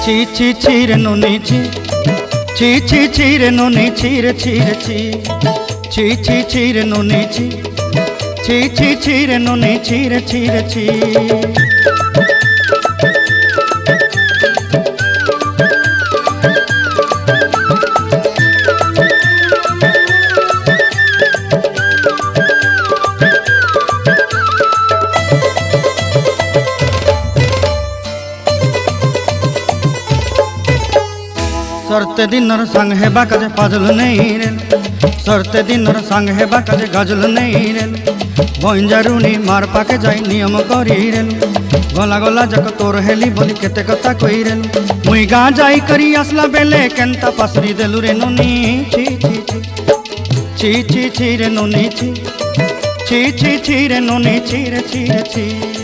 ছি ছি ছি রে নুনি ছি ছি ছি ছি রে নুনি ছি রে ছি রে ছি ছি ছি ছি রে নুনি ছি ছি ছি ছি রে নুনি ছি রে ছি রে ছি। सरते दिनर संग हेबा काजे फाजल नहीं रेल सरते दिनर संग हेबा काजे गजल नहीं रेल बंजारुनी मार पाके जाई नियम करी रेल गला गला जक तोर हेली बोली केते कथा कई रेल मुई गा जाई करी आसला बेले केंता पासरी देलु रे नुनी छी छी छी छी छी छी रे नुनी छी छी छी छी रे नुनी छी रे छी रे छी।